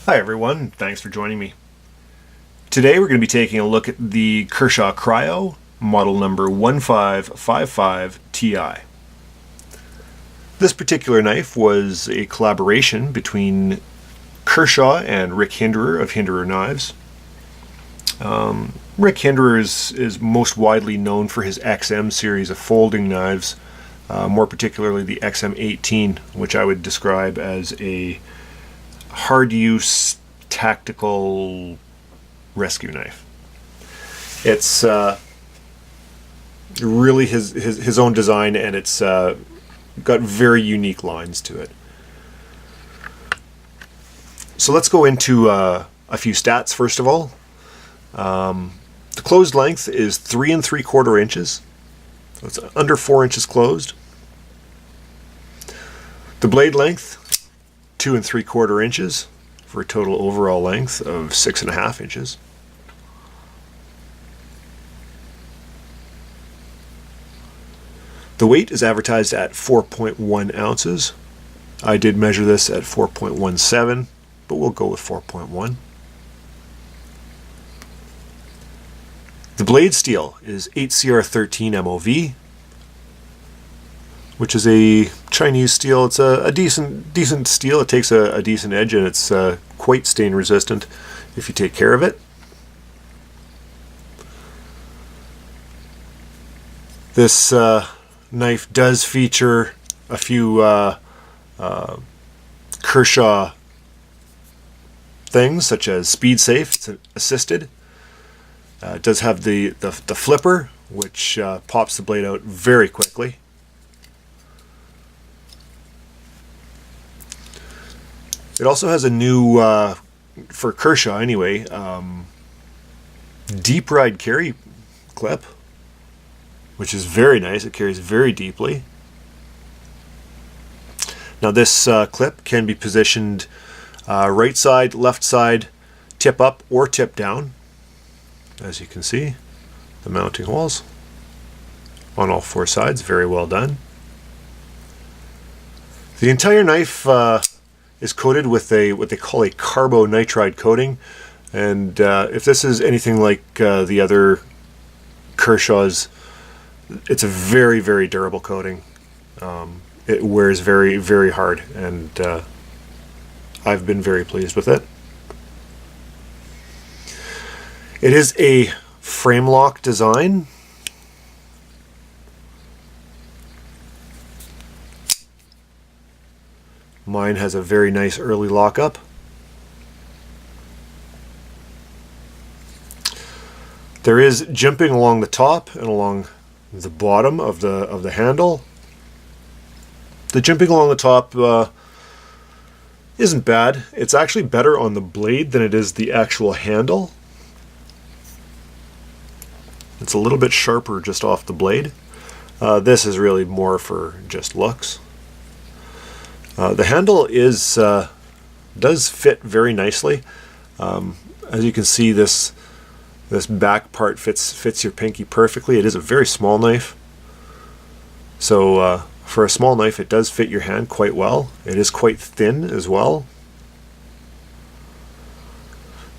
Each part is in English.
Hi everyone, thanks for joining me. Today we're going to be taking a look at the Kershaw Cryo, model number 1555 Ti. This particular knife was a collaboration between Kershaw and Rick Hinderer of Hinderer Knives. Rick Hinderer is most widely known for his XM series of folding knives, more particularly the XM18, which I would describe as a hard use tactical rescue knife. It's really his own design, and it's got very unique lines to it. So let's go into a few stats first of all. The closed length is 3 3/4 inches, so it's under 4 inches closed. The blade length, 2 3/4 inches, for a total overall length of 6.5 inches. The weight is advertised at 4.1 ounces. I did measure this at 4.17, but we'll go with 4.1. The blade steel is 8CR13 MOV, which is a Chinese steel. It's a decent steel. It takes a decent edge, and it's quite stain resistant if you take care of it. This knife does feature a few Kershaw things, such as speed safe. It's assisted. It does have the flipper, which pops the blade out very quickly. It also has a new, for Kershaw anyway, deep ride carry clip, which is very nice. It carries very deeply. Now this clip can be positioned right side, left side, tip up or tip down. As you can see, the mounting holes on all 4 sides, very well done. The entire knife is coated with what they call a carbonitride coating, and if this is anything like the other Kershaws, it's a very, very durable coating. It wears very, very hard, and I've been very pleased with it. It is a frame lock design. Mine has a very nice early lockup. There is jimping along the top and along the bottom of the handle. The jimping along the top isn't bad. It's actually better on the blade than it is the actual handle. It's a little bit sharper just off the blade. This is really more for just looks. The handle does fit very nicely. As you can see, this back part fits your pinky perfectly. It is a very small knife, so for a small knife it does fit your hand quite well. It is quite thin as well.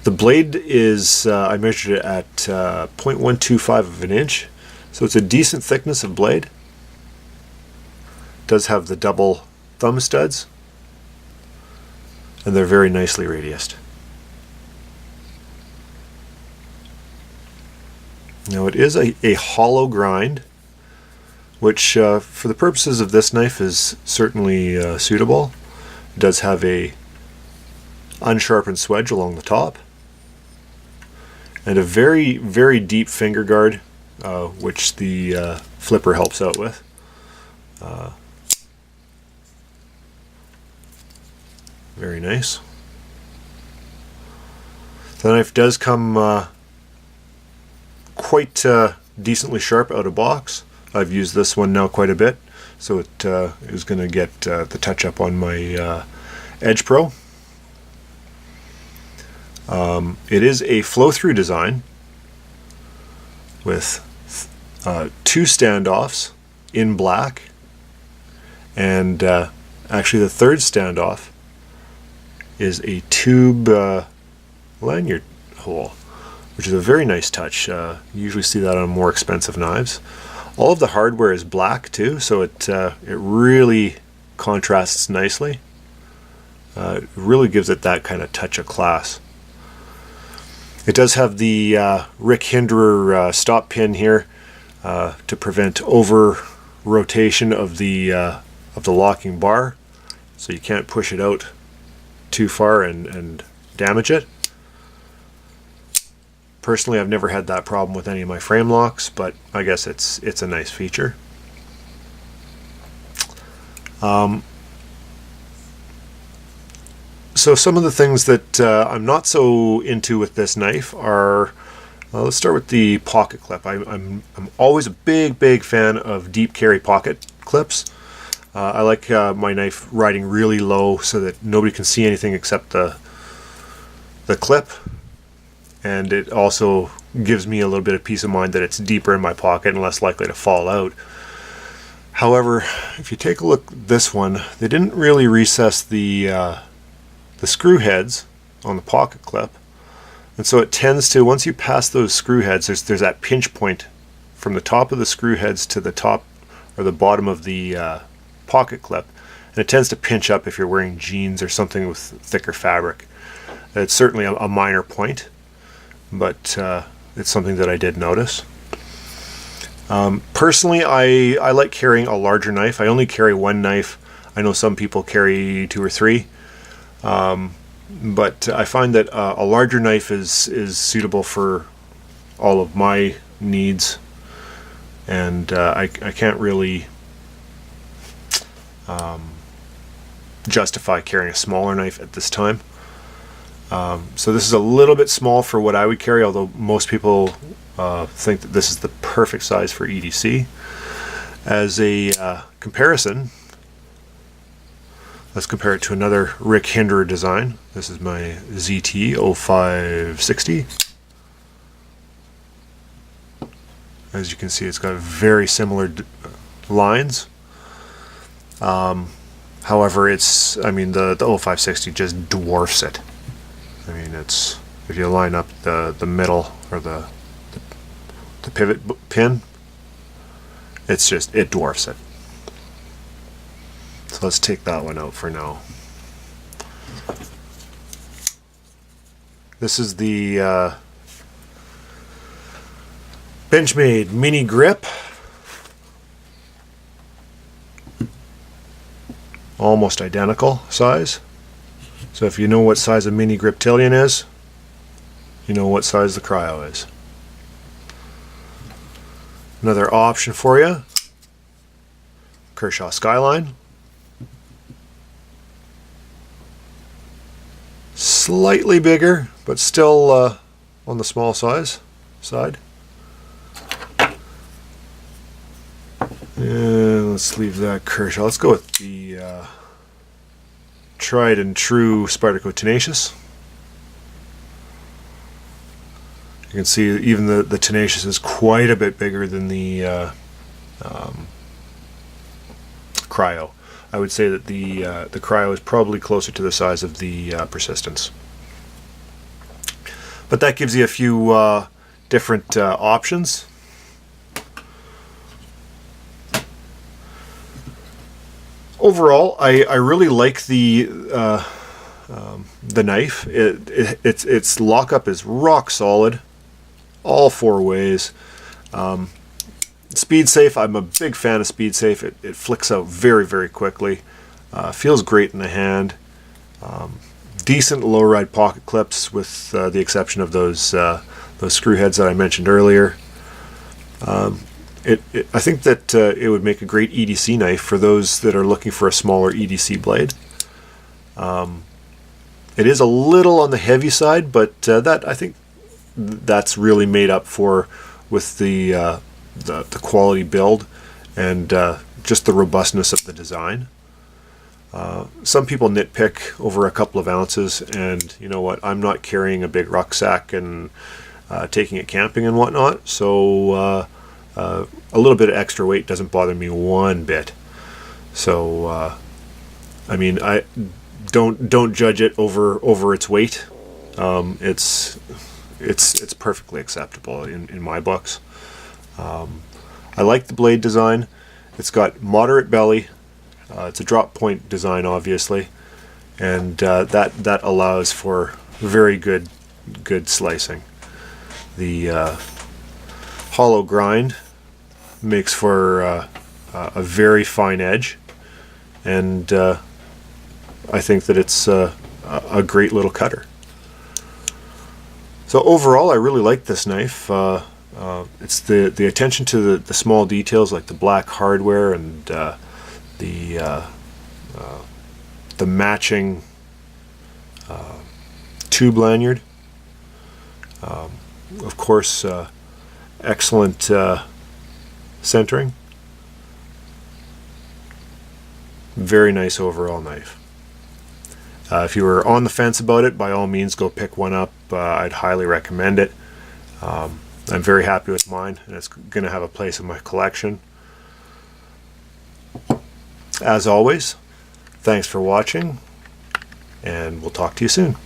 The blade is, I measured it at 0.125 of an inch, so it's a decent thickness of blade. It does have the double thumb studs, and they're very nicely radiused. Now it is a hollow grind, which for the purposes of this knife is certainly suitable. It does have a unsharpened swedge along the top, and a very, very deep finger guard, which the flipper helps out with. Very nice. The knife does come quite decently sharp out of box. I've used this one now quite a bit, so it is going to get the touch up on my Edge Pro. It is a flow-through design with 2 standoffs in black, and actually the third standoff is a tube lanyard hole, which is a very nice touch. You usually see that on more expensive knives. All of the hardware is black too, so it really contrasts nicely. It really gives it that kind of touch of class. It does have the Rick Hinderer stop pin here to prevent over rotation of the locking bar, so you can't push it out too far and damage it. Personally, I've never had that problem with any of my frame locks, but I guess it's a nice feature. So some of the things that I'm not so into with this knife are, let's start with the pocket clip. I'm always a big fan of deep carry pocket clips. I like my knife riding really low so that nobody can see anything except the clip, and it also gives me a little bit of peace of mind that it's deeper in my pocket and less likely to fall out. However, if you take a look at this one, they didn't really recess the screw heads on the pocket clip, and so it tends to, once you pass those screw heads, there's that pinch point from the top of the screw heads to the top or the bottom of the pocket clip, and it tends to pinch up if you're wearing jeans or something with thicker fabric. It's certainly a minor point, but it's something that I did notice. Personally, I like carrying a larger knife. I only carry one knife. I know some people carry 2 or 3. But I find that a larger knife is suitable for all of my needs, and I can't really justify carrying a smaller knife at this time. So this is a little bit small for what I would carry, although most people think that this is the perfect size for EDC. As a comparison, let's compare it to another Rick Hinderer design. This is my ZT 0560. As you can see, it's got very similar lines. However, the 0560 just dwarfs it. I mean, it's, if you line up the middle or the pivot pin, it dwarfs it. So let's take that one out for now. This is the Benchmade mini grip. Almost identical size. So if you know what size a mini grip Tillion is, you know what size the Cryo is. Another option for you, Kershaw Skyline. Slightly bigger, but still on the small side. And let's leave that Kershaw. Let's go with the tried and true Spyderco Tenacious. You can see even the Tenacious is quite a bit bigger than the Cryo. I would say that the Cryo is probably closer to the size of the Persistence. But that gives you a few different options. Overall, I really like the knife. Its lockup is rock solid, all 4 ways. Speed safe. I'm a big fan of speed safe. It flicks out very quickly. Feels great in the hand. Decent low ride pocket clips, with the exception of those screw heads that I mentioned earlier. I think that it would make a great EDC knife for those that are looking for a smaller EDC blade. It is a little on the heavy side, but I think that's really made up for with the quality build and just the robustness of the design. Some people nitpick over a couple of ounces, and you know what? I'm not carrying a big rucksack and taking it camping and whatnot, so a little bit of extra weight doesn't bother me one bit. So, I mean, don't judge it over its weight. It's perfectly acceptable in my books. I like the blade design. It's got moderate belly. It's a drop point design, obviously, and that allows for very good slicing. The hollow grind makes for a very fine edge, and I think that it's a great little cutter. So overall, I really like this knife. It's the attention to the small details, like the black hardware and the matching tube lanyard. Of course, excellent centering. Very nice overall knife. If you were on the fence about it, by all means go pick one up. I'd highly recommend it. I'm very happy with mine, and it's going to have a place in my collection. As always, thanks for watching, and we'll talk to you soon.